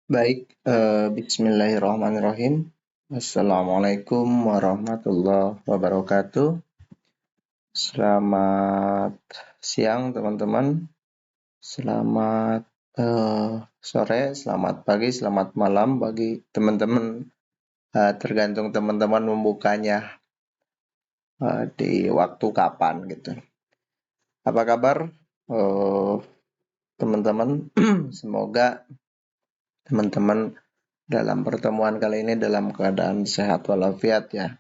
Baik, bismillahirrahmanirrahim. Assalamualaikum warahmatullahi wabarakatuh. Selamat siang teman-teman. Selamat sore, selamat pagi, selamat malam bagi teman-teman. Tergantung teman-teman membukanya di waktu kapan gitu. Apa kabar teman-teman? Semoga teman-teman dalam pertemuan kali ini dalam keadaan sehat walafiat ya.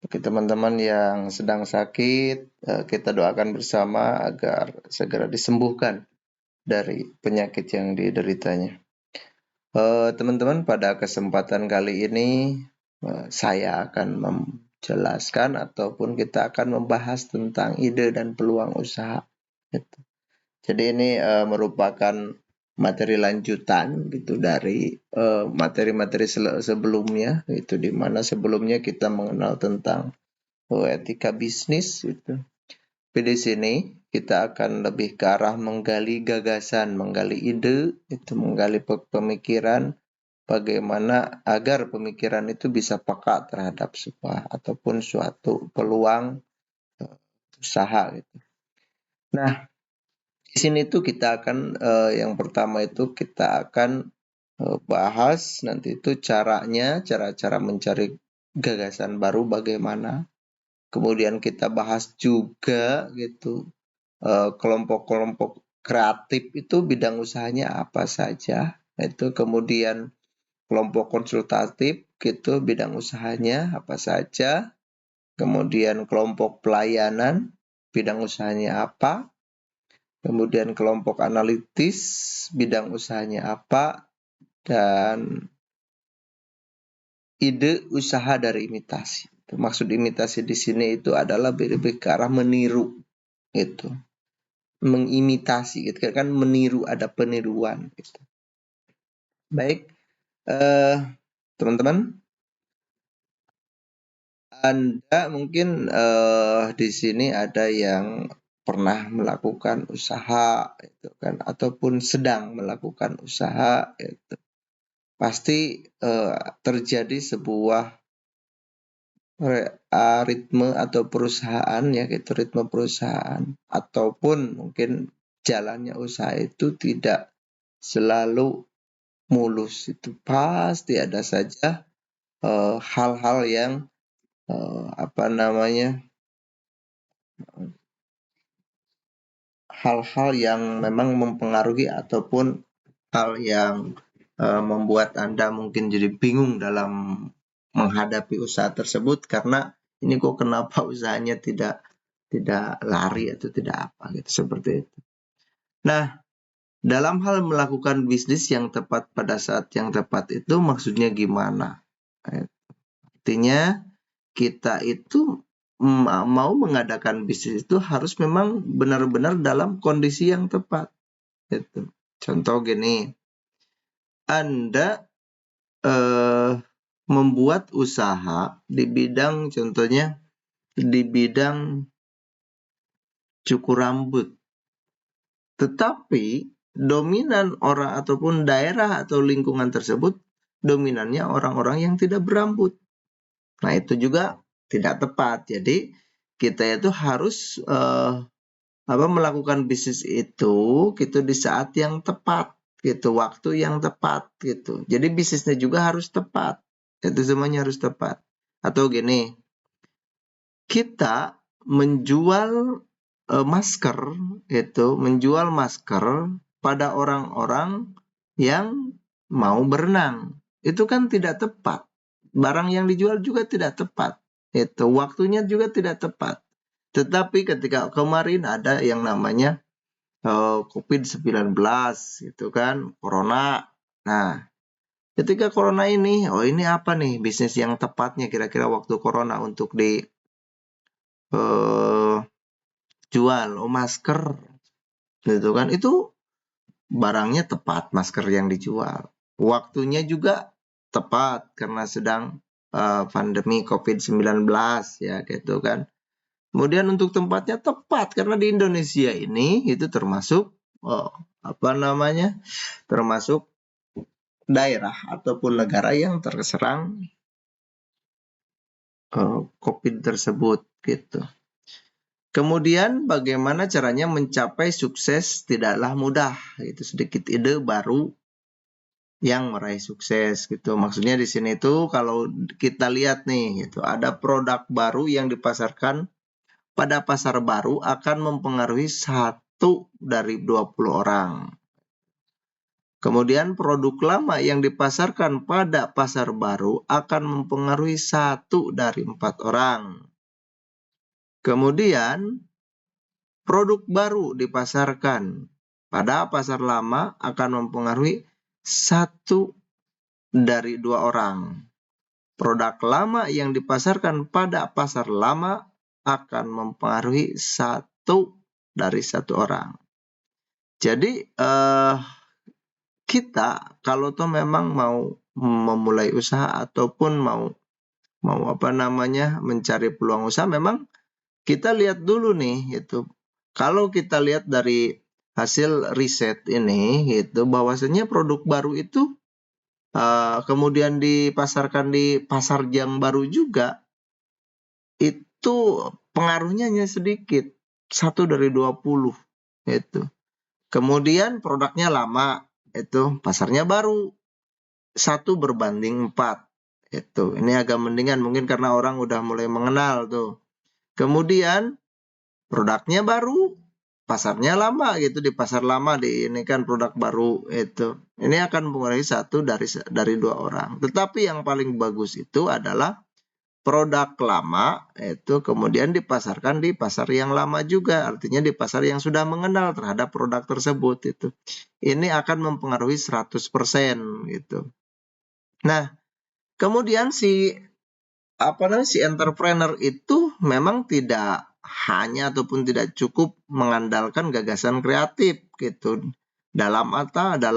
Bagi teman-teman yang sedang sakit, kita doakan bersama agar segera disembuhkan dari penyakit yang dideritanya. Teman-teman, pada kesempatan kali ini saya akan menjelaskan ataupun kita akan membahas tentang ide dan peluang usaha. Gitu. Jadi ini merupakan materi lanjutan gitu dari materi-materi sebelumnya, itu di mana sebelumnya kita mengenal tentang etika bisnis gitu. Tapi di sini kita akan lebih ke arah menggali gagasan, menggali ide, itu menggali pemikiran, bagaimana agar pemikiran itu bisa peka terhadap sebuah ataupun suatu peluang usaha gitu. Nah, di sini tuh kita akan yang pertama itu kita akan bahas nanti itu caranya, cara-cara mencari gagasan baru bagaimana. Kemudian kita bahas juga gitu kelompok-kelompok kreatif itu bidang usahanya apa saja. Itu kemudian kelompok konsultatif gitu bidang usahanya apa saja. Kemudian kelompok pelayanan bidang usahanya apa. Kemudian kelompok analitis bidang usahanya apa, dan ide usaha dari imitasi. Maksud imitasi di sini itu adalah lebih ke arah meniru gitu. Mengimitasi gitu kan, meniru, ada peniruan gitu. Baik, teman-teman, Anda mungkin di sini ada yang pernah melakukan usaha gitu kan, ataupun sedang melakukan usaha gitu. Pasti terjadi sebuah ritme atau perusahaan ya gitu, ritme perusahaan ataupun mungkin jalannya usaha itu tidak selalu mulus, itu pasti ada saja hal-hal yang hal-hal yang memang mempengaruhi ataupun hal yang membuat Anda mungkin jadi bingung dalam menghadapi usaha tersebut karena ini kok kenapa usahanya tidak lari atau tidak apa gitu, seperti itu. Nah, dalam hal melakukan bisnis yang tepat pada saat yang tepat itu maksudnya gimana? Artinya kita itu mau mengadakan bisnis itu harus memang benar-benar dalam kondisi yang tepat. Gitu. Contoh gini, Anda membuat usaha di bidang, contohnya di bidang cukur rambut. Tetapi dominan orang ataupun daerah atau lingkungan tersebut dominannya orang-orang yang tidak berambut. Nah, itu juga tidak tepat. Jadi kita itu harus melakukan bisnis itu gitu di saat yang tepat gitu, waktu yang tepat gitu. Jadi bisnisnya juga harus tepat. Itu semuanya harus tepat. Atau gini, kita menjual masker itu, menjual masker pada orang-orang yang mau berenang. Itu kan tidak tepat. Barang yang dijual juga tidak tepat. Itu waktunya juga tidak tepat. Tetapi ketika kemarin ada yang namanya COVID-19 gitu kan, corona. Nah, ketika corona ini, ini apa nih bisnis yang tepatnya kira-kira waktu corona untuk dijual? Masker gitu kan, itu barangnya tepat, masker yang dijual. Waktunya juga tepat karena sedang pandemi COVID-19 ya gitu kan. Kemudian untuk tempatnya tepat karena di Indonesia ini itu termasuk termasuk daerah ataupun negara yang terserang COVID tersebut gitu. Kemudian bagaimana caranya mencapai sukses tidaklah mudah. Itu sedikit ide baru yang meraih sukses gitu. Maksudnya di sini tuh kalau kita lihat nih gitu, ada produk baru yang dipasarkan pada pasar baru akan mempengaruhi 1 dari 20 orang. Kemudian produk lama yang dipasarkan pada pasar baru akan mempengaruhi 1 dari 4 orang. Kemudian produk baru dipasarkan pada pasar lama akan mempengaruhi 1 dari 2 orang. Produk lama yang dipasarkan pada pasar lama akan mempengaruhi 1 dari 1 orang. Jadi kita kalau toh memang mau memulai usaha ataupun mau mencari peluang usaha, memang kita lihat dulu nih gitu. Kalau kita lihat dari hasil riset ini gitu, bahwasanya produk baru itu kemudian dipasarkan di pasar yang baru juga, itu pengaruhnya hanya sedikit, 1 dari 20 itu. Kemudian produknya lama, itu pasarnya baru, 1 berbanding 4 itu. Ini agak mendingan mungkin karena orang udah mulai mengenal tuh. Kemudian produknya baru, pasarnya lama gitu, di pasar lama ini kan produk baru itu. Ini akan mengurangi 1 dari 2 orang. Tetapi yang paling bagus itu adalah produk lama itu kemudian dipasarkan di pasar yang lama juga, artinya di pasar yang sudah mengenal terhadap produk tersebut itu. Ini akan mempengaruhi 100% gitu. Nah, kemudian si entrepreneur itu memang tidak hanya ataupun tidak cukup mengandalkan gagasan kreatif gitu dalam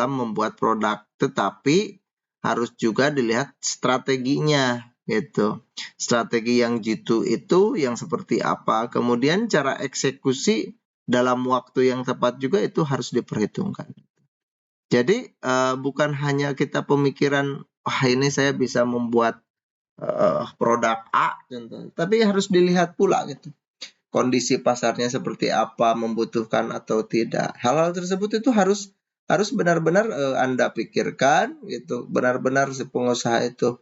membuat produk, tetapi harus juga dilihat strateginya gitu. Strategi yang jitu itu yang seperti apa, kemudian cara eksekusi dalam waktu yang tepat juga itu harus diperhitungkan. Jadi bukan hanya kita pemikiran, wah ini saya bisa membuat produk A contohnya, tapi harus dilihat pula gitu. Kondisi pasarnya seperti apa, membutuhkan atau tidak. Hal-hal tersebut itu harus benar-benar Anda pikirkan gitu. Benar-benar si pengusaha itu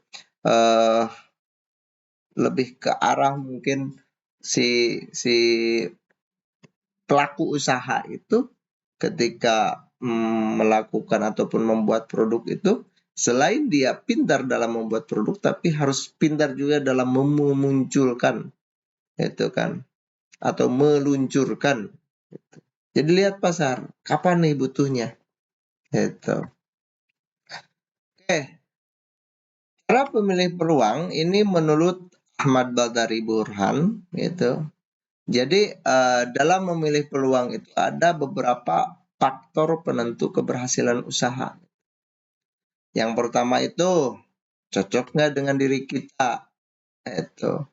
lebih ke arah mungkin si pelaku usaha itu ketika melakukan ataupun membuat produk itu, selain dia pintar dalam membuat produk, tapi harus pintar juga dalam memunculkan itu kan, atau meluncurkan. Jadi lihat pasar, kapan nih butuhnya. Itu. Oke, cara pemilih peluang ini menurut Ahmad Badari Burhan itu. Jadi dalam memilih peluang itu ada beberapa faktor penentu keberhasilan usaha. Yang pertama itu cocok nggak dengan diri kita, itu.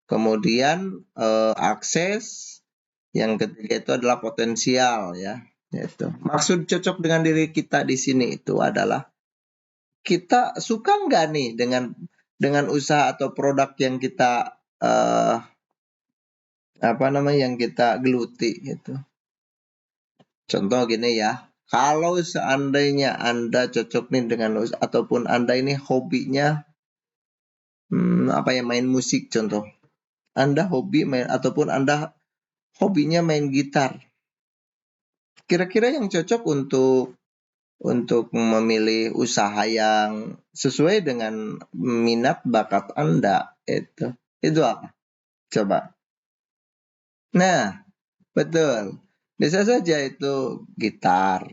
Kemudian akses, yang ketiga itu adalah potensial ya. Itu. Maksud cocok dengan diri kita di sini itu adalah kita suka nggak nih dengan usaha atau produk yang kita yang kita geluti gitu. Contoh gini ya, kalau seandainya Anda cocok nih dengan ataupun Anda ini hobinya main musik contoh. Anda hobi main ataupun Anda hobinya main gitar. Kira-kira yang cocok untuk memilih usaha yang sesuai dengan minat bakat Anda itu. Itu apa? Coba. Nah, betul. Bisa saja itu gitar.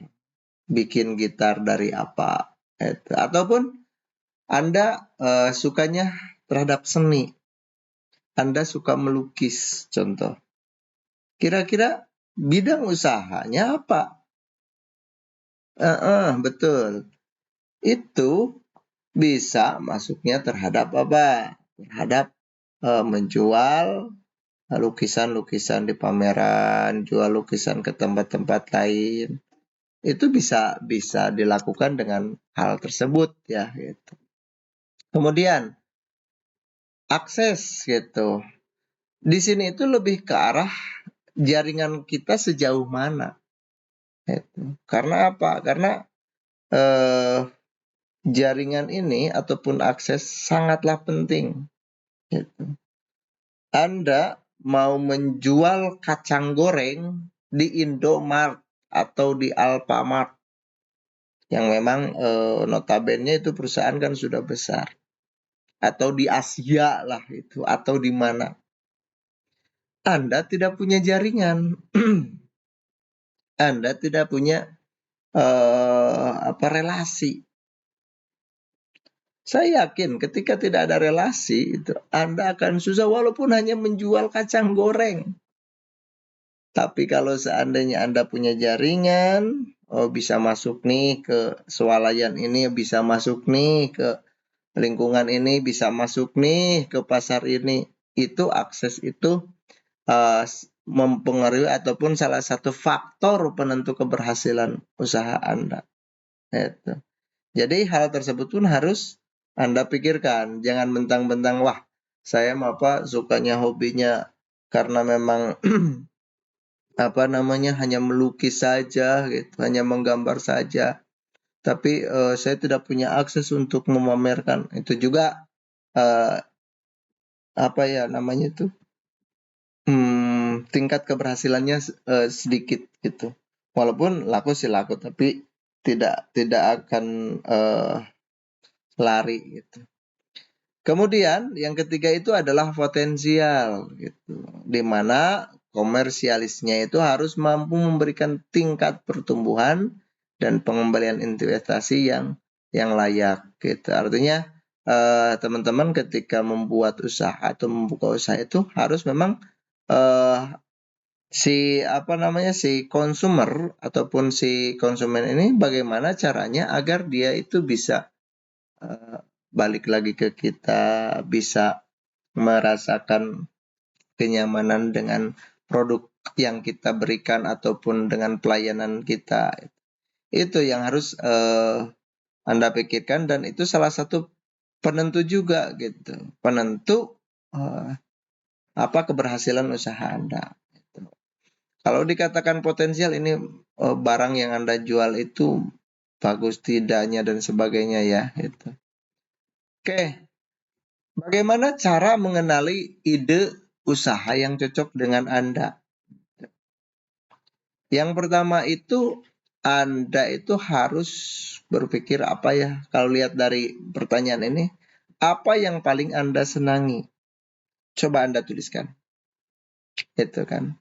Bikin gitar dari apa? Itu. Ataupun Anda sukanya terhadap seni. Anda suka melukis, contoh. Kira-kira bidang usahanya apa? Betul. Itu bisa masuknya terhadap apa? Terhadap menjual lukisan-lukisan di pameran, jual lukisan ke tempat-tempat lain. itu bisa dilakukan dengan hal tersebut ya gitu. Kemudian akses gitu. Di sini itu lebih ke arah jaringan kita sejauh mana. Gitu. Karena apa? Karena jaringan ini ataupun akses sangatlah penting. Gitu. Anda mau menjual kacang goreng di Indomart atau di Alfamart yang memang notabene itu perusahaan kan sudah besar, atau di Asia lah itu, atau di mana. Anda tidak punya jaringan, Anda tidak punya relasi. Saya yakin ketika tidak ada relasi itu Anda akan susah walaupun hanya menjual kacang goreng. Tapi kalau seandainya Anda punya jaringan, bisa masuk nih ke swalayan ini, bisa masuk nih ke lingkungan ini, bisa masuk nih ke pasar ini. Itu akses itu mempengaruhi ataupun salah satu faktor penentu keberhasilan usaha Anda. Itu. Jadi hal tersebut pun harus Anda pikirkan. Jangan mentang-mentang, wah saya sukanya hobinya karena memang hanya melukis saja gitu, hanya menggambar saja. Tapi saya tidak punya akses untuk memamerkan. Itu juga tingkat keberhasilannya sedikit gitu. Walaupun laku sih laku, tapi tidak akan lari gitu. Kemudian yang ketiga itu adalah potensial gitu, di mana komersialisnya itu harus mampu memberikan tingkat pertumbuhan dan pengembalian investasi yang layak gitu. Artinya teman-teman ketika membuat usaha atau membuka usaha itu harus memang si konsumer ataupun si konsumen ini bagaimana caranya agar dia itu bisa balik lagi ke kita, bisa merasakan kenyamanan dengan produk yang kita berikan ataupun dengan pelayanan kita. Itu yang harus Anda pikirkan, dan itu salah satu penentu juga gitu. Penentu keberhasilan usaha Anda. Gitu. Kalau dikatakan potensial, ini barang yang Anda jual itu bagus tidaknya dan sebagainya ya. Gitu. Oke, bagaimana cara mengenali ide usaha yang cocok dengan Anda? Yang pertama itu Anda itu harus berpikir kalau lihat dari pertanyaan ini, apa yang paling Anda senangi? Coba Anda tuliskan. Itu kan.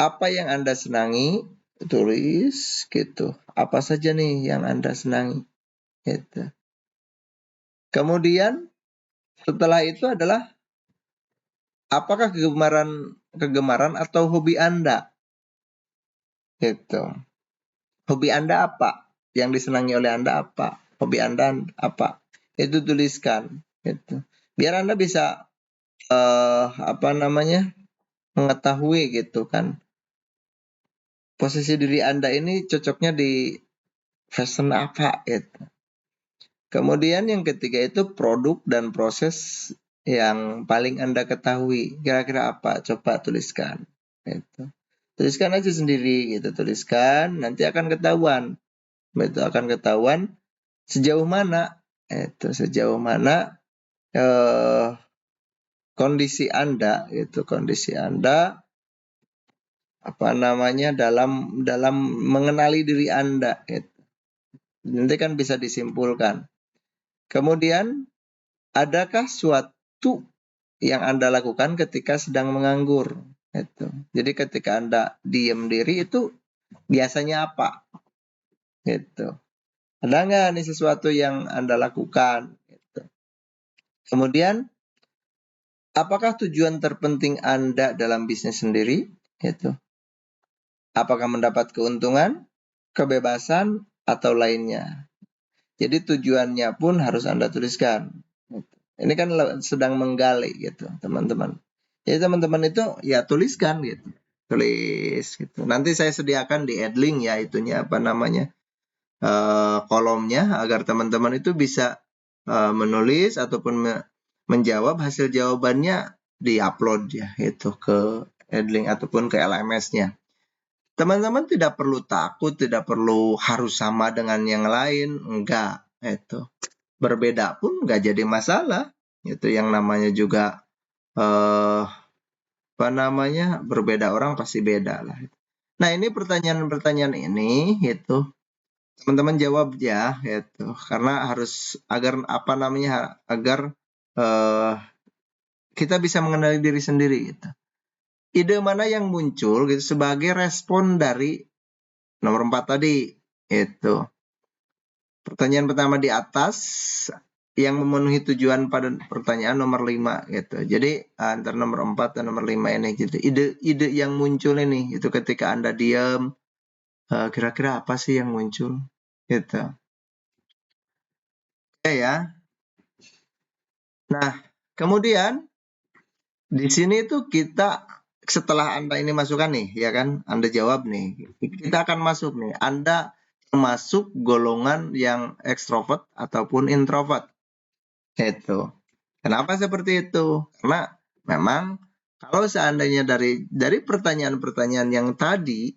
Apa yang Anda senangi? Tulis gitu. Apa saja nih yang Anda senangi? Gitu. Kemudian setelah itu adalah apakah kegemaran atau hobi Anda? Gitu. Hobi Anda apa? Yang disenangi oleh Anda apa? Hobi Anda apa? Itu tuliskan. Gitu. Biar Anda bisa mengetahui gitu kan. Posisi diri Anda ini cocoknya di fashion apa gitu. Kemudian yang ketiga itu produk dan proses yang paling Anda ketahui. Kira-kira apa? Coba tuliskan. Gitu. Tuliskan aja sendiri gitu. Tuliskan, nanti akan ketahuan. Itu akan ketahuan sejauh mana kondisi Anda dalam mengenali diri Anda gitu. Nanti kan bisa disimpulkan. Kemudian, adakah suatu yang Anda lakukan ketika sedang menganggur? Gitu. Jadi ketika Anda diam diri itu biasanya apa? Gitu. Ada nggak nih sesuatu yang Anda lakukan? Gitu. Kemudian, apakah tujuan terpenting Anda dalam bisnis sendiri? Gitu. Apakah mendapat keuntungan, kebebasan, atau lainnya? Jadi tujuannya pun harus Anda tuliskan. Ini kan sedang menggali gitu, teman-teman. Jadi teman-teman itu ya tuliskan gitu. tulis gitu. Nanti saya sediakan di Edlink ya itunya apa namanya kolomnya agar teman-teman itu bisa menulis ataupun menjawab hasil jawabannya diupload ya itu ke Edlink ataupun ke LMS-nya. Teman-teman tidak perlu takut, tidak perlu harus sama dengan yang lain, enggak. Itu berbeda pun enggak jadi masalah. Itu yang namanya juga apa namanya berbeda orang pasti beda lah. Nah ini pertanyaan-pertanyaan ini itu teman-teman jawab ya itu karena harus agar apa namanya agar kita bisa mengenali diri sendiri gitu. Ide mana yang muncul gitu sebagai respon dari nomor 4 tadi itu. Pertanyaan pertama di atas yang memenuhi tujuan pada pertanyaan nomor 5 gitu. Jadi antara nomor 4 dan nomor 5 ini gitu. Ide yang muncul ini itu ketika Anda diam kira-kira apa sih yang muncul gitu. Oke ya. Nah, kemudian di sini tuh kita setelah Anda ini masukkan nih, ya kan? Anda jawab nih. Kita akan masuk nih. Anda termasuk golongan yang ekstrovert ataupun introvert. Itu. Kenapa seperti itu? Karena memang kalau seandainya dari pertanyaan-pertanyaan yang tadi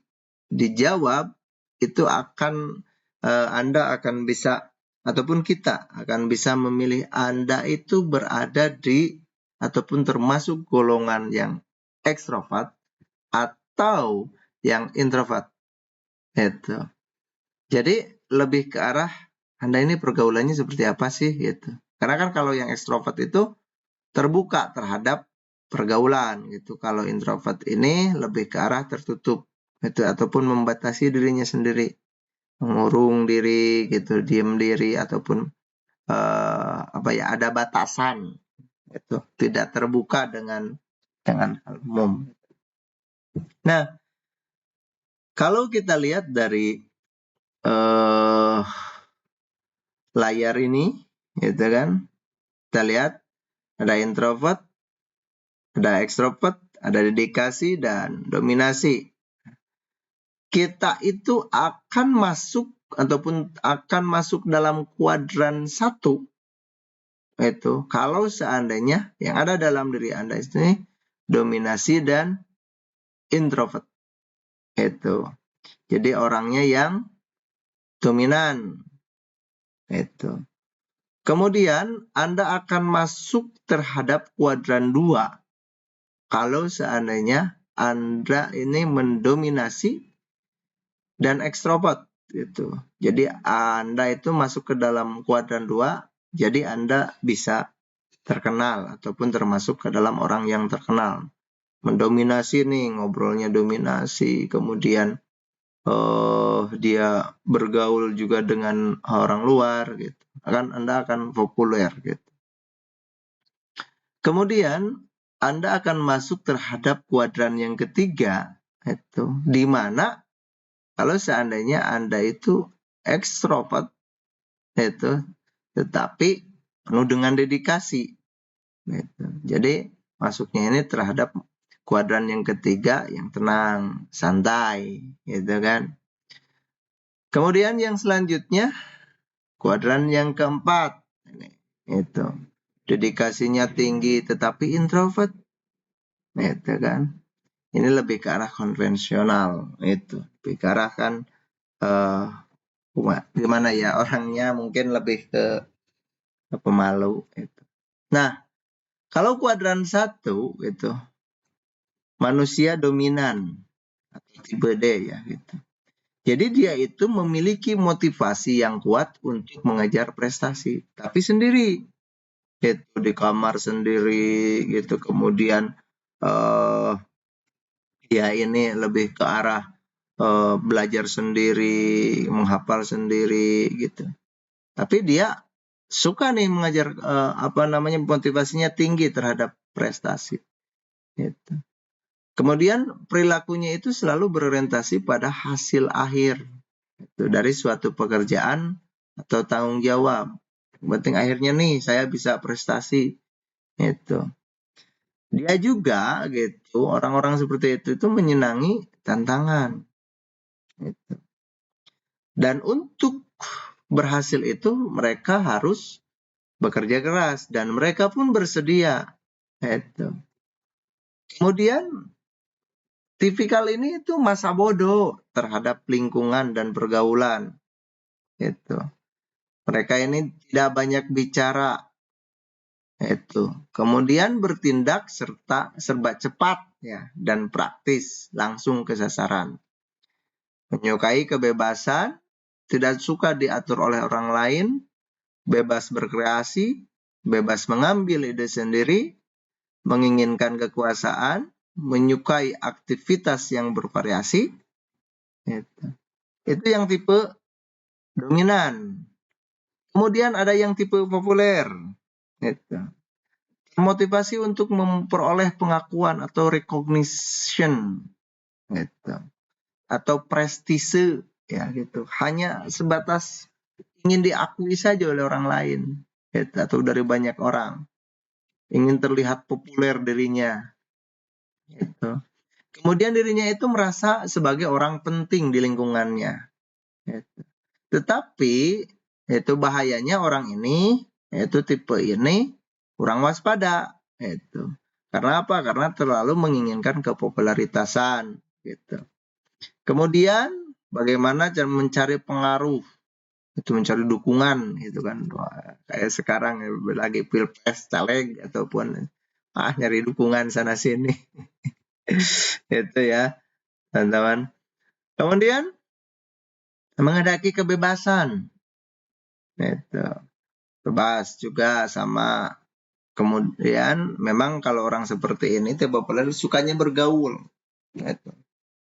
dijawab itu akan Anda akan bisa ataupun kita akan bisa memilih Anda itu berada di ataupun termasuk golongan yang ekstrovert atau yang introvert. Itu. Jadi lebih ke arah Anda ini pergaulannya seperti apa sih gitu. Karena kan kalau yang ekstrovert itu terbuka terhadap pergaulan gitu. Kalau introvert ini lebih ke arah tertutup gitu ataupun membatasi dirinya sendiri, mengurung diri gitu, diam diri ataupun apa ya ada batasan itu, tidak terbuka dengan hal umum. Nah, kalau kita lihat dari layar ini gitu kan, kita lihat ada introvert, ada ekstrovert, ada dedikasi dan dominasi. Kita itu akan masuk ataupun akan masuk dalam kuadran 1 itu kalau seandainya yang ada dalam diri Anda ini dominasi dan introvert. Itu. Jadi orangnya yang dominan. Itu. Kemudian Anda akan masuk terhadap kuadran 2 kalau seandainya Anda ini mendominasi dan ekstrovert gitu. Jadi Anda itu masuk ke dalam kuadran 2, jadi Anda bisa terkenal ataupun termasuk ke dalam orang yang terkenal. Mendominasi nih, ngobrolnya dominasi, kemudian dia bergaul juga dengan orang luar gitu. Anda akan populer gitu. Kemudian Anda akan masuk terhadap kuadran yang ketiga itu di mana kalau seandainya Anda itu ekstrovert itu tetapi penuh dengan dedikasi gitu. Jadi masuknya ini terhadap kuadran yang ketiga yang tenang, santai gitu kan. Kemudian yang selanjutnya kuadran yang keempat ini itu dedikasinya tinggi tetapi introvert itu kan. Ini lebih ke arah konvensional itu. Lebih ke arah kan gimana ya orangnya mungkin lebih ke pemalu itu. Nah, kalau kuadran 1 itu manusia dominan atau tipe D ya gitu. Jadi dia itu memiliki motivasi yang kuat untuk mengejar prestasi, tapi sendiri. Itu di kamar sendiri gitu. Kemudian dia ini lebih ke arah belajar sendiri, menghafal sendiri gitu. Tapi dia suka nih mengajar motivasinya tinggi terhadap prestasi. Gitu. Kemudian perilakunya itu selalu berorientasi pada hasil akhir itu dari suatu pekerjaan atau tanggung jawab. Penting akhirnya nih saya bisa prestasi itu. Dia juga gitu, orang-orang seperti itu menyenangi tantangan. Gitu. Dan untuk berhasil itu mereka harus bekerja keras dan mereka pun bersedia. Gitu. Kemudian tipikal ini itu masa bodoh terhadap lingkungan dan pergaulan. Gitu. Mereka ini tidak banyak bicara. Itu. Kemudian bertindak serba cepat ya dan praktis, langsung ke sasaran. Menyukai kebebasan, tidak suka diatur oleh orang lain, bebas berkreasi, bebas mengambil ide sendiri, menginginkan kekuasaan, menyukai aktivitas yang bervariasi. Itu yang tipe dominan. Kemudian ada yang tipe populer. Gitu. Motivasi untuk memperoleh pengakuan atau recognition. Gitu. Atau prestise ya gitu. Hanya sebatas ingin diakui saja oleh orang lain gitu, atau dari banyak orang. Ingin terlihat populer dirinya. Gitu. Kemudian dirinya itu merasa sebagai orang penting di lingkungannya. Gitu. Tetapi itu bahayanya orang ini, yaitu tipe ini kurang waspada. Itu. Karena apa? Karena terlalu menginginkan kepopularitasan. Gitu. Kemudian bagaimana cara mencari pengaruh, itu mencari dukungan, gitu kan. Wah, kayak sekarang ya, lagi pilpres, caleg ataupun nyari dukungan sana sini. Itu ya, teman-teman. Kemudian menghendaki kebebasan. Itu. Bebas juga sama. Kemudian memang kalau orang seperti ini tipe populer sukanya bergaul. Gitu.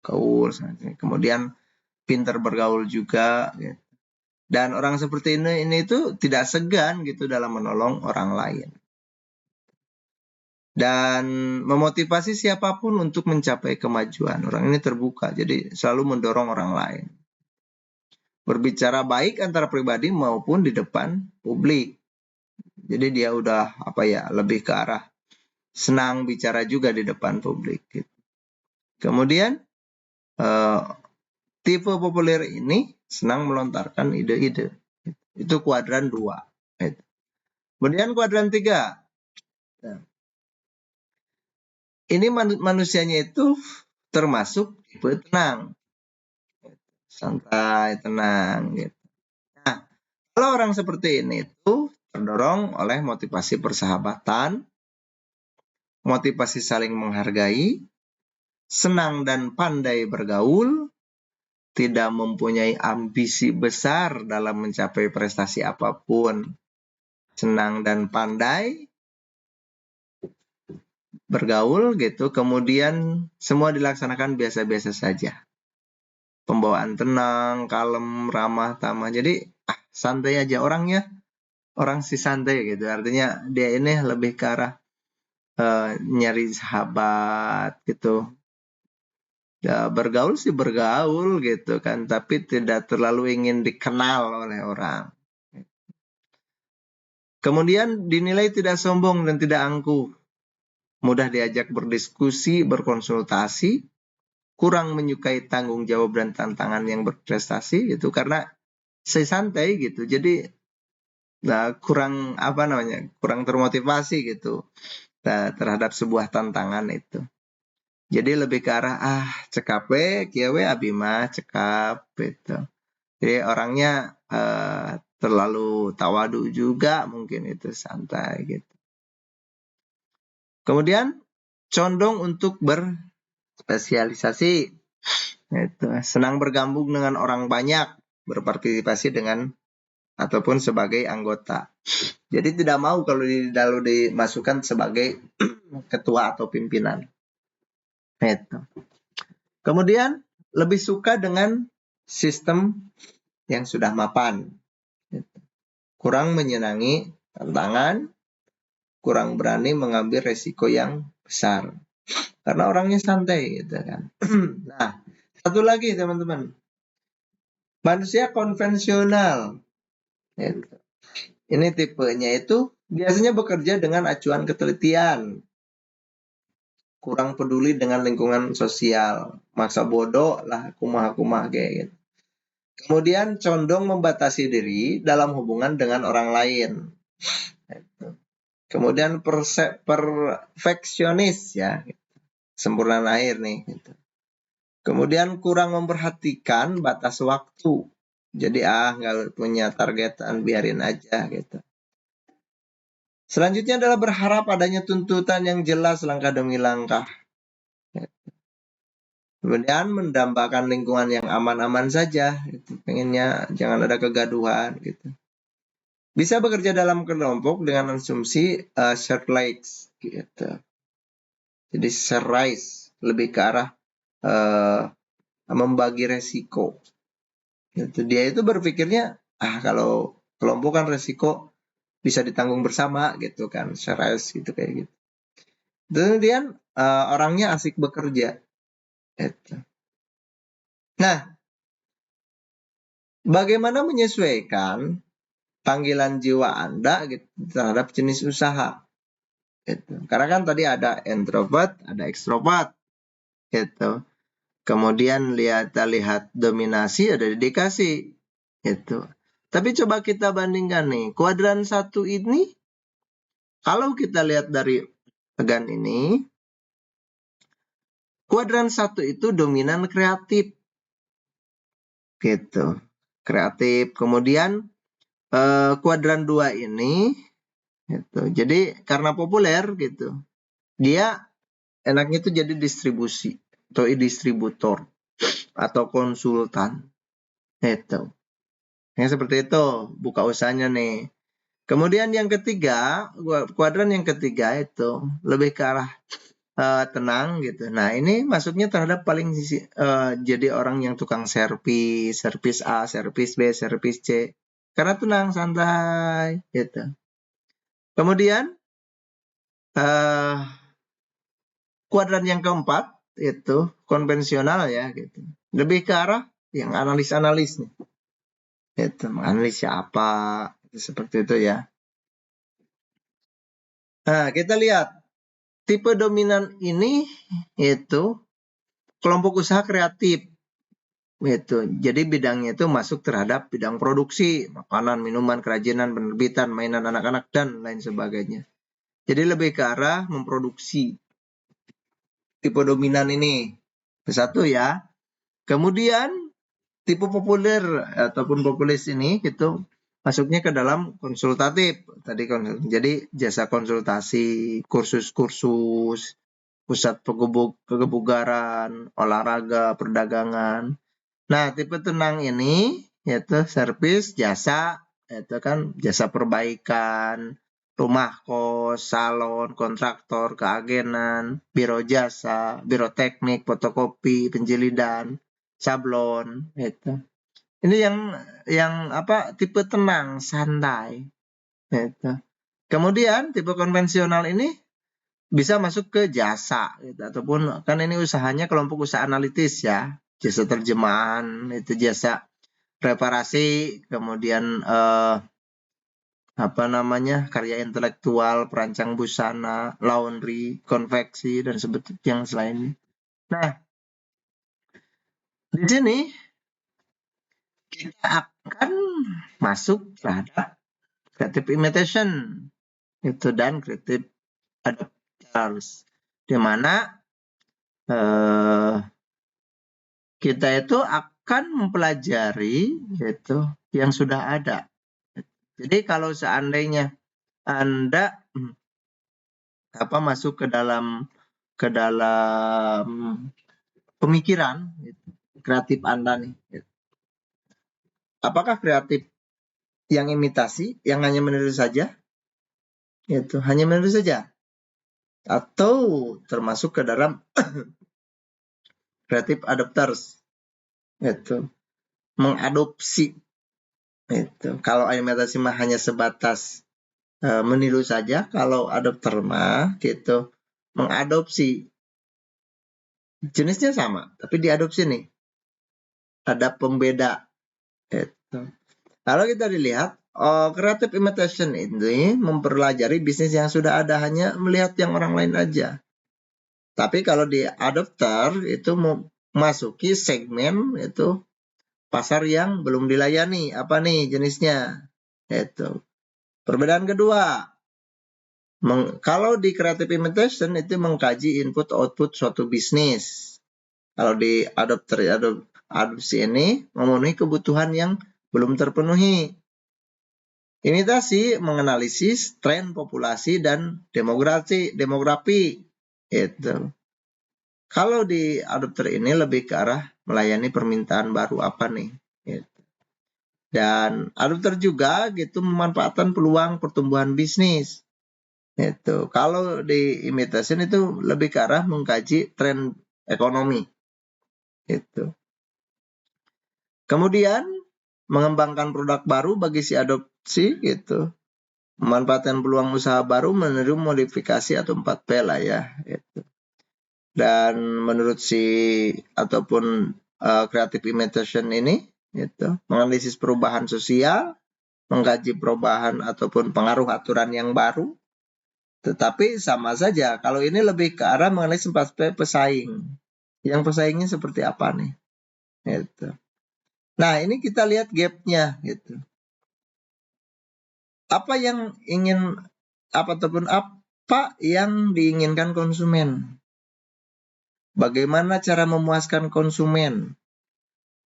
Gaul. Kemudian pintar bergaul juga. Gitu. Dan orang seperti ini itu tidak segan gitu dalam menolong orang lain. Dan memotivasi siapapun untuk mencapai kemajuan. Orang ini terbuka, jadi selalu mendorong orang lain. Berbicara baik antara pribadi maupun di depan publik. Jadi dia udah lebih ke arah senang bicara juga di depan publik. Gitu. Kemudian tipe populer ini senang melontarkan ide-ide. Itu kuadran 2. Gitu. Kemudian kuadran 3. Ini manusianya itu termasuk tipe tenang. Santai, tenang. Gitu. Nah, kalau orang seperti ini itu terdorong oleh motivasi persahabatan, motivasi saling menghargai, senang dan pandai bergaul, tidak mempunyai ambisi besar dalam mencapai prestasi apapun, senang dan pandai bergaul gitu, kemudian semua dilaksanakan biasa-biasa saja. Pembawaan tenang, kalem, ramah, tamah. Jadi santai aja orangnya, orang si santai gitu. Artinya dia ini lebih ke arah nyari sahabat gitu. Ya, bergaul sih bergaul gitu kan, tapi tidak terlalu ingin dikenal oleh orang. Kemudian dinilai tidak sombong dan tidak angkuh. Mudah diajak berdiskusi, berkonsultasi, kurang menyukai tanggung jawab dan tantangan yang berprestasi gitu karena santai gitu. Jadi kurang kurang termotivasi gitu terhadap sebuah tantangan itu. Jadi lebih ke arah cekap we kieu we abi mah cekap gitu. Jadi orangnya terlalu tawadu juga, mungkin itu santai gitu. Kemudian condong untuk berspesialisasi. Itu. Senang bergabung dengan orang banyak, berpartisipasi dengan ataupun sebagai anggota. Jadi tidak mau kalau dimasukkan sebagai ketua atau pimpinan. Itu. Kemudian lebih suka dengan sistem yang sudah mapan. Itu. Kurang menyenangi tantangan, kurang berani mengambil resiko yang besar. Karena orangnya santai gitu kan. Nah, satu lagi teman-teman. Manusia konvensional. Gitu. Ini tipenya itu biasanya bekerja dengan acuan ketelitian. kurang peduli dengan lingkungan sosial, maksa bodoh lah, kumah-kumah kayak gitu. Kemudian condong membatasi diri dalam hubungan dengan orang lain. Kemudian perfeksionis ya, sempurna akhir nih. Gitu. Kemudian kurang memperhatikan batas waktu. Jadi nggak punya targetan, biarin aja gitu. Selanjutnya adalah berharap adanya tuntutan yang jelas langkah demi langkah. Kemudian mendambakan lingkungan yang aman-aman saja. Gitu. Pengennya jangan ada kegaduhan gitu. Bisa bekerja dalam kelompok dengan asumsi shared likes gitu. Jadi share rise lebih ke arah membagi resiko. Gitu. Dia itu berpikirnya kalau kelompok kan resiko bisa ditanggung bersama gitu kan, share rise gitu kayak gitu. Kemudian orangnya asik bekerja. Gitu. Nah, bagaimana menyesuaikan panggilan jiwa Anda gitu, terhadap jenis usaha? Gitu. Karena kan tadi ada introvert, ada ekstrovert. Gitu. Kemudian kita lihat dominasi, ada dedikasi. Gitu. Tapi coba kita bandingkan nih, kuadran 1 ini, kalau kita lihat dari bagan ini, kuadran 1 itu dominan kreatif. Gitu. Kreatif. Kemudian kuadran 2 ini, gitu. Jadi karena populer gitu, dia enaknya itu jadi distribusi atau distributor atau konsultan. Itu. Yang seperti itu, buka usahanya nih. Kemudian yang ketiga, kuadran yang ketiga itu lebih ke arah tenang gitu. Nah, ini masuknya terhadap paling jadi orang yang tukang servis A, servis B, servis C. Karena tenang, santai gitu. Kemudian kuadran yang keempat itu konvensional ya gitu. Lebih ke arah yang analis-analis nih. Itu analis siapa, seperti itu ya. Nah, kita lihat tipe dominan ini itu kelompok usaha kreatif. Itu. Jadi bidangnya itu masuk terhadap bidang produksi, makanan, minuman, kerajinan, penerbitan, mainan anak-anak dan lain sebagainya. Jadi lebih ke arah memproduksi. Tipe dominan ini. Satu ya. Kemudian tipe populer ataupun populis ini gitu masuknya ke dalam konsultatif. Jadi jasa konsultasi, kursus-kursus, pusat kebugaran, olahraga, perdagangan. Nah, tipe tenang ini yaitu servis, jasa, itu kan jasa perbaikan, rumah kos, salon, kontraktor, keagenan, biro jasa, biro teknik, fotokopi, penjilidan, sablon, itu. Ini yang tipe tenang, santai. Itu. Kemudian tipe konvensional ini bisa masuk ke jasa gitu, ataupun kan ini usahanya kelompok usaha analitis ya, jasa terjemahan, itu jasa reparasi, kemudian karya intelektual, perancang busana, laundry, konveksi dan sebagainya yang selainnya. Nah, di sini kita akan masuk terhadap creative imitation itu dan creative adapters, di mana kita itu akan mempelajari itu yang sudah ada. Jadi kalau seandainya Anda masuk ke dalam pemikiran gitu, kreatif Anda nih. Gitu. Apakah kreatif yang imitasi, yang hanya meniru saja? Itu hanya meniru saja. Atau termasuk ke dalam creative adapters. Itu mengadopsi. Itu. Kalau imitasi mah hanya sebatas meniru saja, kalau adopter mah gitu mengadopsi. Jenisnya sama, tapi diadopsi nih. Ada pembeda. Gitu. Kalau kita dilihat, creative imitation ini mempelajari bisnis yang sudah ada, hanya melihat yang orang lain aja. Tapi kalau di adopter itu masuki segmen itu pasar yang belum dilayani. Apa nih jenisnya? Itu. Perbedaan kedua, kalau di creative imitation itu mengkaji input output suatu bisnis. Kalau di adopsi ini memenuhi kebutuhan yang belum terpenuhi. Imitasi menganalisis tren populasi dan demografi. Itu. Kalau di adopter ini lebih ke arah melayani permintaan baru apa nih. Gitu. Dan adopter juga gitu memanfaatkan peluang pertumbuhan bisnis. Itu. Kalau di imitation itu lebih ke arah mengkaji tren ekonomi. Itu. Kemudian mengembangkan produk baru bagi si adopsi gitu. Memanfaatkan peluang usaha baru menerima modifikasi atau 4P lah ya. Gitu. Dan menurut si ataupun creative imitation ini gitu, menganalisis perubahan sosial, mengkaji perubahan ataupun pengaruh aturan yang baru. Tetapi sama saja, kalau ini lebih ke arah mengenai 4P pesaing. Yang pesaingnya seperti apa nih? Gitu. Nah, ini kita lihat gap-nya gitu. Apa yang ingin ataupun apa yang diinginkan konsumen? Bagaimana cara memuaskan konsumen?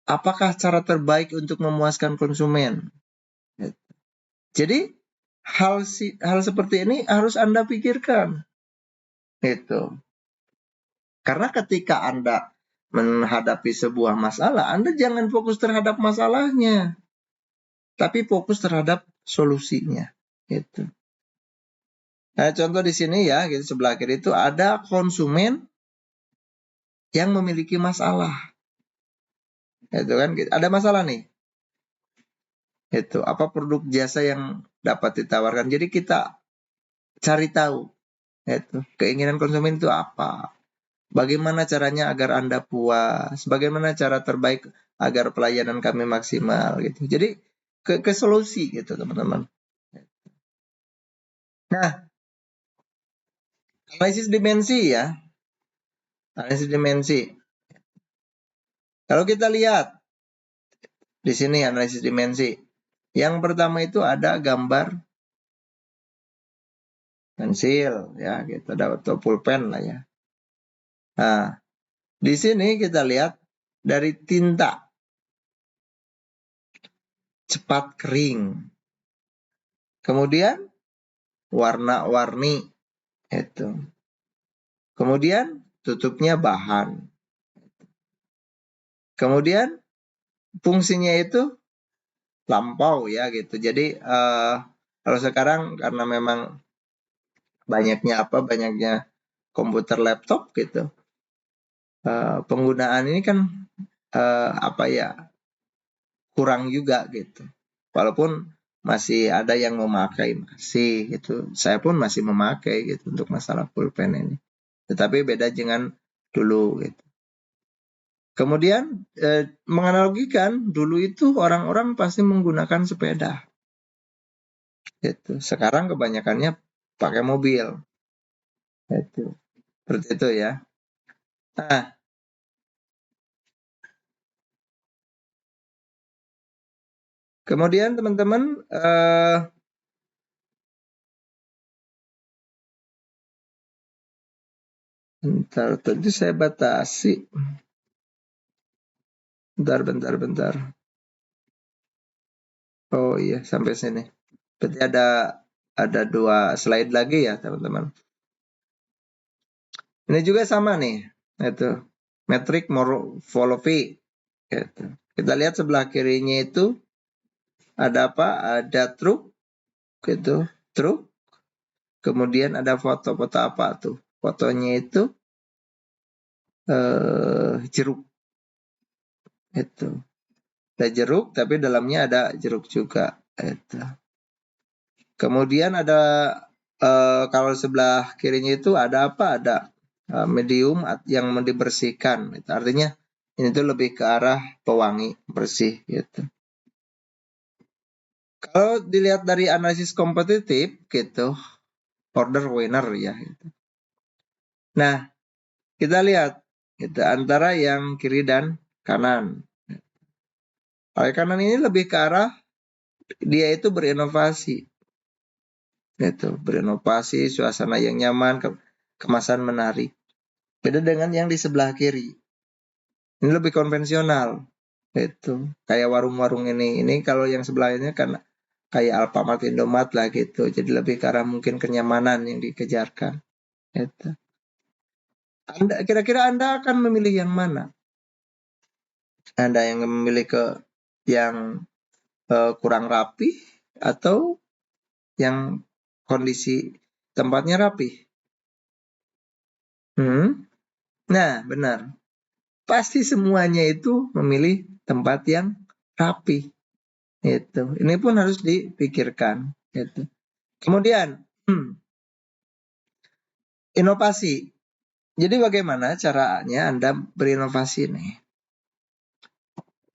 Apakah cara terbaik untuk memuaskan konsumen? Jadi hal seperti ini harus Anda pikirkan. Itu. Karena ketika Anda menghadapi sebuah masalah, Anda jangan fokus terhadap masalahnya, tapi fokus terhadap solusinya. Gitu. Nah, contoh di sini ya, gitu, sebelah kiri itu ada konsumen yang memiliki masalah. Itu kan, ada masalah nih. Itu apa produk jasa yang dapat ditawarkan. Jadi kita cari tahu, itu keinginan konsumen itu apa. Bagaimana caranya agar Anda puas? Bagaimana cara terbaik agar pelayanan kami maksimal gitu. Jadi ke solusi gitu teman-teman. Nah, analisis dimensi ya. Analisis dimensi. Kalau kita lihat di sini analisis dimensi. Yang pertama itu ada gambar pensil ya, gitu atau pulpen lah ya. Nah, di sini kita lihat dari tinta cepat kering. Kemudian warna-warni itu. Kemudian tutupnya bahan. Kemudian fungsinya itu lampau ya gitu. Jadi kalau sekarang karena memang banyaknya komputer laptop gitu. Penggunaan ini kan kurang juga gitu. Walaupun masih ada yang memakai masih gitu. Saya pun masih memakai gitu untuk masalah pulpen ini. Tetapi beda dengan dulu gitu. Kemudian menganalogikan dulu itu orang-orang pasti menggunakan sepeda. Gitu. Sekarang kebanyakannya pakai mobil. Itu. Seperti itu ya. Nah, kemudian teman-teman bentar, tadi saya batasi. Bentar. Oh iya, sampai sini. Berarti ada 2 slide lagi ya, teman-teman. Ini juga sama nih. Itu. Metric morphology. Gitu. Kita lihat sebelah kirinya itu ada apa? Ada truk. Gitu. Truk. Kemudian ada foto-foto apa tuh? Fotonya itu jeruk. Itu. Ada jeruk, tapi dalamnya ada jeruk juga. Itu. Kemudian ada kalau sebelah kirinya itu ada apa? Ada medium yang dibersihkan. Itu artinya ini tuh lebih ke arah pewangi, bersih gitu. Kalau dilihat dari analisis kompetitif gitu, order winner ya. Gitu. Nah, kita lihat itu antara yang kiri dan kanan. Oleh kanan ini lebih ke arah dia itu berinovasi. Itu berinovasi, suasana yang nyaman, kemasan menarik. Beda dengan yang di sebelah kiri. Ini lebih konvensional. Itu kayak warung-warung ini. Ini kalau yang sebelahnya kan kayak Alfamart, Indomart lah gitu. Jadi lebih ke arah mungkin kenyamanan yang dikejarkan. Itu. Kira-kira Anda akan memilih yang mana? Anda yang memilih ke yang kurang rapi atau yang kondisi tempatnya rapi? Nah, benar. Pasti semuanya itu memilih tempat yang rapi. Itu. Ini pun harus dipikirkan. Itu. Kemudian, inovasi. Jadi bagaimana caranya Anda berinovasi nih?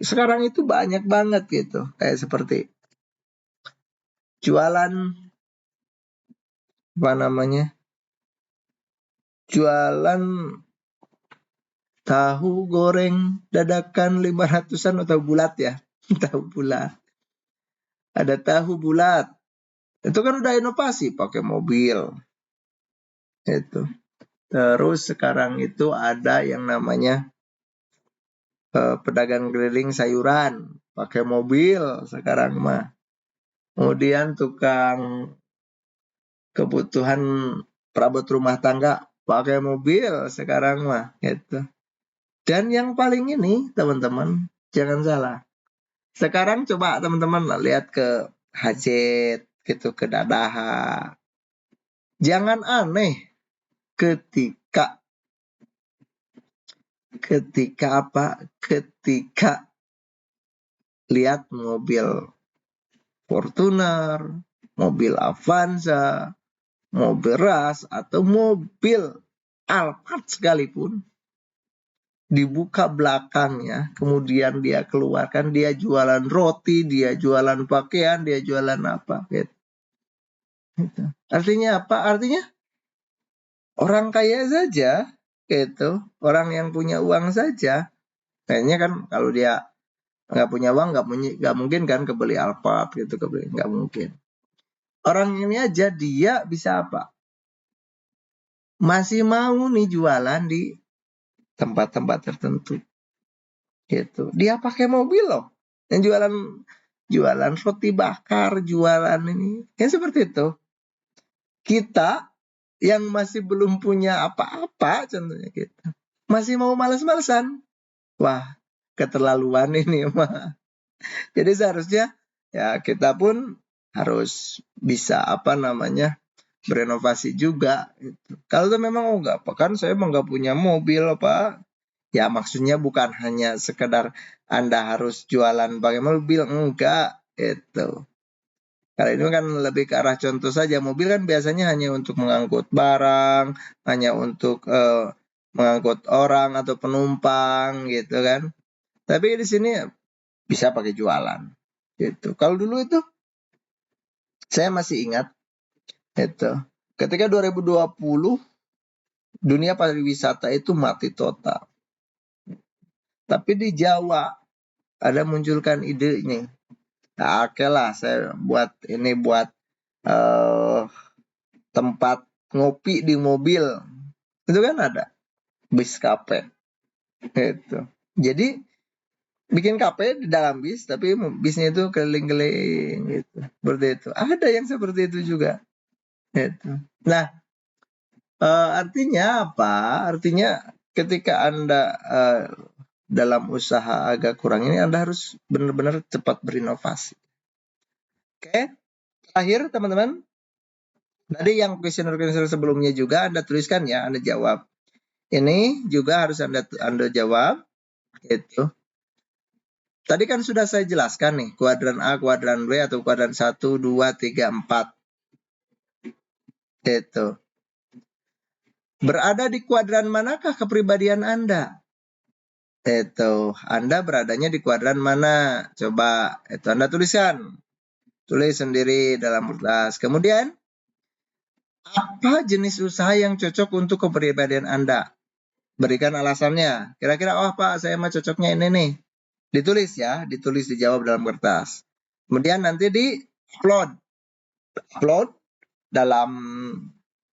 Sekarang itu banyak banget gitu. Kayak seperti jualan, apa namanya? Jualan tahu goreng dadakan 500-an atau bulat ya. Tahu bulat. Ada tahu bulat. Itu kan udah inovasi pakai mobil. Itu. Terus sekarang itu ada yang namanya pedagang keliling sayuran pakai mobil sekarang mah. Kemudian tukang kebutuhan perabot rumah tangga pakai mobil sekarang mah gitu. Dan yang paling ini teman-teman jangan salah. Sekarang coba teman-teman lihat ke Hajat gitu, ke Dadaha. Jangan aneh ketika apa? Ketika lihat mobil Fortuner, mobil Avanza, mobil Ras atau mobil Alphard sekalipun dibuka belakangnya, kemudian dia keluarkan, dia jualan roti, dia jualan pakaian, dia jualan apa gitu. Artinya apa? Artinya orang kaya saja gitu, orang yang punya uang saja. Kayaknya kan kalau dia nggak punya uang nggak mungkin kan kebeli Alphard gitu, nggak mungkin. Orang ini aja dia bisa apa? Masih mau nih jualan di tempat-tempat tertentu. Gitu. Dia pakai mobil loh. Yang jualan roti bakar, jualan ini. Yang seperti itu. Kita yang masih belum punya apa-apa contohnya kita. Masih mau males-malesan. Wah, keterlaluan ini mah. Jadi seharusnya ya kita pun harus bisa apa namanya berinovasi juga. Gitu. Kalau memang enggak apa kan saya emang nggak punya mobil apa. Ya maksudnya bukan hanya sekedar Anda harus jualan pakai mobil, enggak itu. Kalau ini kan lebih ke arah contoh saja. Mobil kan biasanya hanya untuk mengangkut barang, hanya untuk mengangkut orang atau penumpang gitu kan. Tapi di sini bisa pakai jualan gitu. Kalau dulu itu saya masih ingat itu ketika 2020 dunia pariwisata itu mati total. Tapi di Jawa ada munculkan ide ini. Nah, oke lah saya buat tempat ngopi di mobil. Itu kan ada bis kafe. Itu. Jadi bikin kafe di dalam bis tapi bisnya itu keliling-keliling gitu. Seperti itu. Ada yang seperti itu juga. Itu. Nah, artinya apa? Artinya ketika Anda dalam usaha agak kurang ini Anda harus benar-benar cepat berinovasi. Oke. Terakhir teman-teman, tadi yang kuesioner sebelumnya juga Anda tuliskan ya, Anda jawab. Ini juga harus Anda jawab. Itu. Tadi kan sudah saya jelaskan nih, kuadran A, kuadran B, atau kuadran 1, 2, 3, 4. Itu. Berada di kuadran manakah kepribadian Anda? Itu. Anda beradanya di kuadran mana? Coba, itu Anda tuliskan. Tulis sendiri dalam kertas. Kemudian, apa jenis usaha yang cocok untuk kepribadian Anda? berikan alasannya. Kira-kira, oh Pak, saya mah cocoknya ini nih. Ditulis ya, ditulis, dijawab dalam kertas. Kemudian nanti di-upload dalam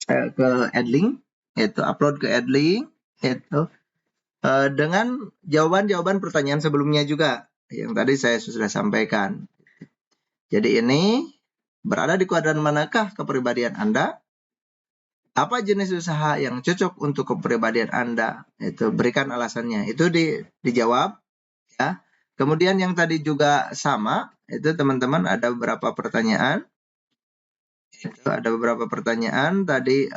ke Edlink, itu upload ke Edlink, itu dengan jawaban-jawaban pertanyaan sebelumnya juga yang tadi saya sudah sampaikan. Jadi ini berada di kuadran manakah kepribadian Anda? Apa jenis usaha yang cocok untuk kepribadian Anda? Itu berikan alasannya. Itu dijawab ya. Kemudian yang tadi juga sama, itu teman-teman ada beberapa pertanyaan. Itu ada beberapa pertanyaan tadi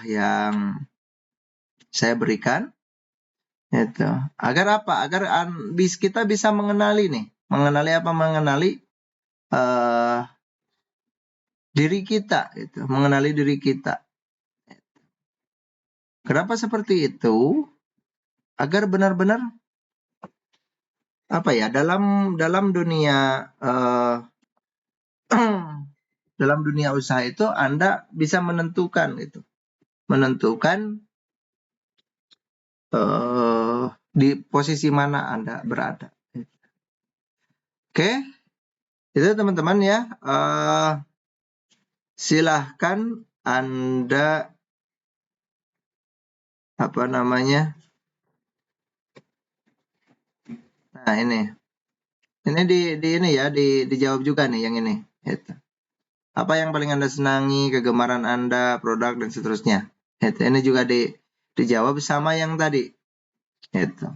yang saya berikan. Itu. Agar apa? Agar kita bisa mengenali nih. Mengenali apa? Mengenali diri kita, itu. Mengenali diri kita. Kenapa seperti itu? Agar benar-benar apa ya, dalam dunia dalam dunia usaha itu Anda bisa menentukan itu. Menentukan di posisi mana Anda berada. Oke. Itu teman-teman ya. Silahkan Anda apa namanya? Nah, ini ini ya, dijawab juga nih yang ini. Itu. Apa yang paling Anda senangi, kegemaran Anda, produk dan seterusnya. Itu. Ini juga dijawab sama yang tadi. Itu.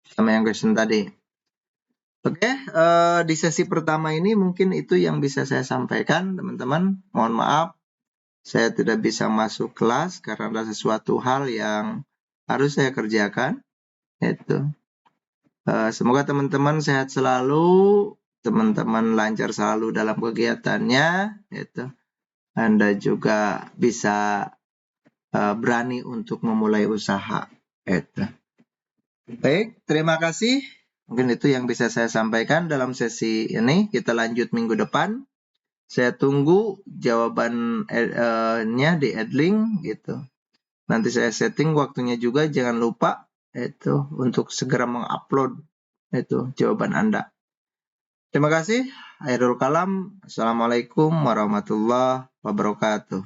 Sama yang question tadi. Oke, di sesi pertama ini mungkin itu yang bisa saya sampaikan, teman-teman. Mohon maaf, saya tidak bisa masuk kelas karena ada sesuatu hal yang harus saya kerjakan. Itu. Semoga teman-teman sehat selalu, teman-teman lancar selalu dalam kegiatannya. Itu. Anda juga bisa berani untuk memulai usaha. Itu. Baik, terima kasih. Mungkin itu yang bisa saya sampaikan dalam sesi ini. Kita lanjut minggu depan. Saya tunggu jawabannya di Edlink gitu. Nanti saya setting waktunya juga, jangan lupa itu untuk segera mengupload itu jawaban Anda. Terima kasih. Akhirul kalam. Assalamualaikum warahmatullahi wabarakatuh.